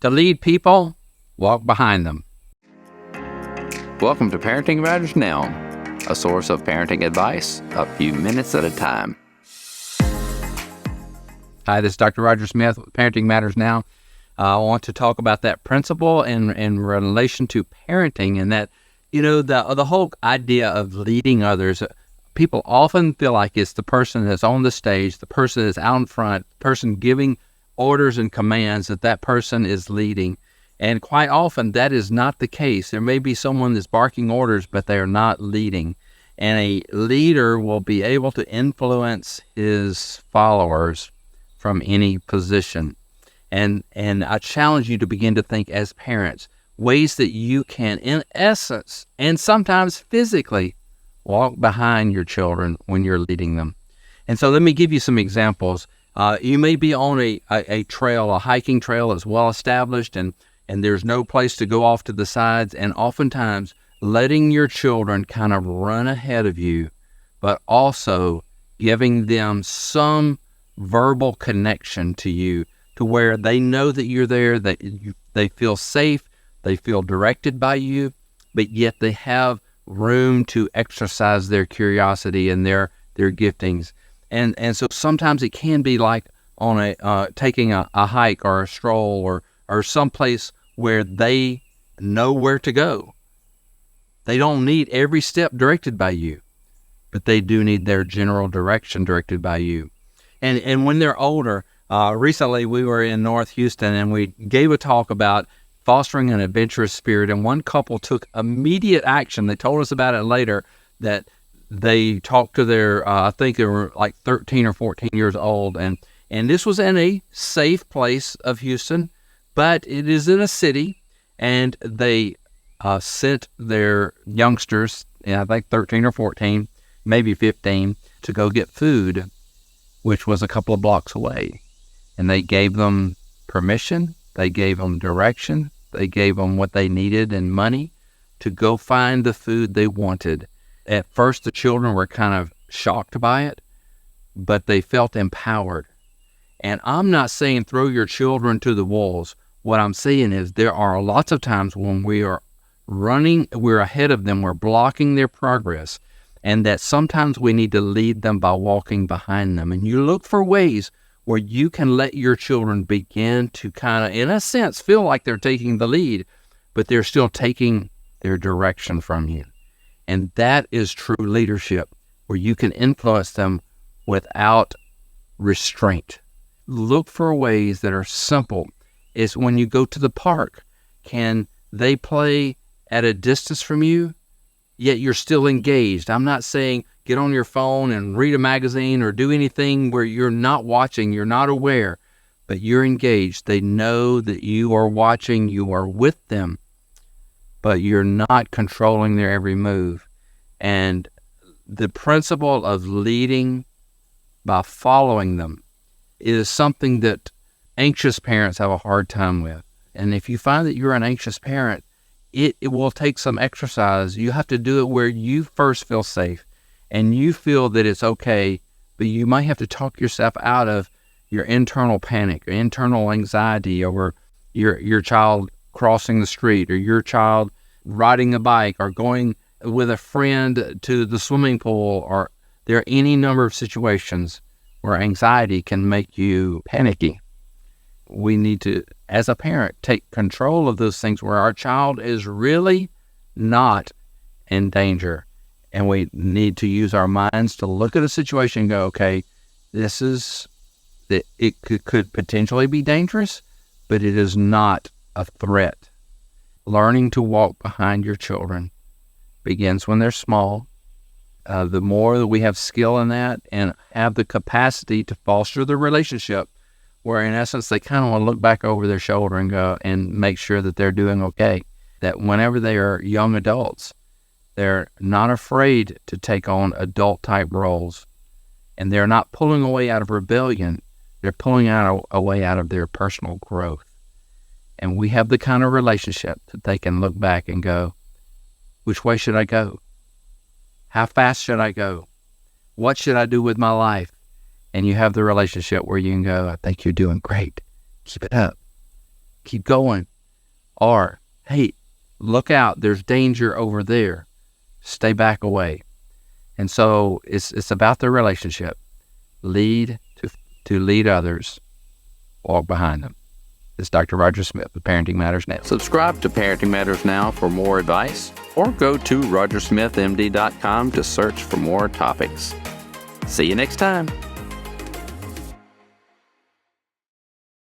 To lead people, walk behind them. Welcome to Parenting Matters Now, a source of parenting advice a few minutes at a time. Hi, this is Dr. Roger Smith with Parenting Matters Now. I want to talk about that principle in relation to parenting, and that, the whole idea of leading others. People often feel like it's the person that's on the stage, the person that's out in front, the person giving orders and commands, that person is leading. And quite often that is not the case. There may be someone that's barking orders, but they are not leading. And a leader will be able to influence his followers from any position. And I challenge you to begin to think as parents, ways that you can, in essence, and sometimes physically, walk behind your children when you're leading them. And so let me give you some examples. You may be on a trail, a hiking trail that's well established, and there's no place to go off to the sides. And oftentimes letting your children kind of run ahead of you, but also giving them some verbal connection to you, to where they know that you're there, that they feel safe, they feel directed by you, but yet they have room to exercise their curiosity and their giftings. And so sometimes it can be like on taking a hike or a stroll or someplace where they know where to go. They don't need every step directed by you, but they do need their general direction directed by you. And when they're older, recently we were in North Houston and we gave a talk about fostering an adventurous spirit, and one couple took immediate action. They told us about it later, that they talked to their, I think they were like 13 or 14 years old, and this was in a safe place of Houston, but it is in a city, and they sent their youngsters, I think 13 or 14, maybe 15, to go get food, which was a couple of blocks away. And they gave them permission, they gave them direction, they gave them what they needed and money to go find the food they wanted. At first, the children were kind of shocked by it, but they felt empowered. And I'm not saying throw your children to the wolves. What I'm saying is there are lots of times when we are running, we're ahead of them, we're blocking their progress, and that sometimes we need to lead them by walking behind them. And you look for ways where you can let your children begin to kind of, in a sense, feel like they're taking the lead, but they're still taking their direction from you. And that is true leadership, where you can influence them without restraint. Look for ways that are simple. It's when you go to the park, can they play at a distance from you, yet you're still engaged? I'm not saying get on your phone and read a magazine or do anything where you're not watching, you're not aware, but you're engaged. They know that you are watching, you are with them, but you're not controlling their every move. And the principle of leading by following them is something that anxious parents have a hard time with. And if you find that you're an anxious parent, it will take some exercise. You have to do it where you first feel safe and you feel that it's okay, but you might have to talk yourself out of your internal panic or internal anxiety over your child crossing the street, or your child riding a bike, or going with a friend to the swimming pool. Or there are any number of situations where anxiety can make you panicky. We need to, as a parent, take control of those things where our child is really not in danger. And we need to use our minds to look at a situation and go, okay, it could potentially be dangerous, but it is not a threat. Learning to walk behind your children begins when they're small. The more that we have skill in that and have the capacity to foster the relationship, where in essence they kind of want to look back over their shoulder and go and make sure that they're doing okay, that whenever they are young adults, they're not afraid to take on adult-type roles, and they're not pulling away out of rebellion. They're pulling away out of their personal growth. And we have the kind of relationship that they can look back and go, which way should I go? How fast should I go? What should I do with my life? And you have the relationship where you can go, I think you're doing great. Keep it up. keep going. Or, hey, look out, there's danger over there. Stay back away. And so it's about the relationship. Lead to lead others, walk behind them. It's Dr. Roger Smith with Parenting Matters Now. Subscribe to Parenting Matters Now for more advice, or go to rogersmithmd.com to search for more topics. See you next time.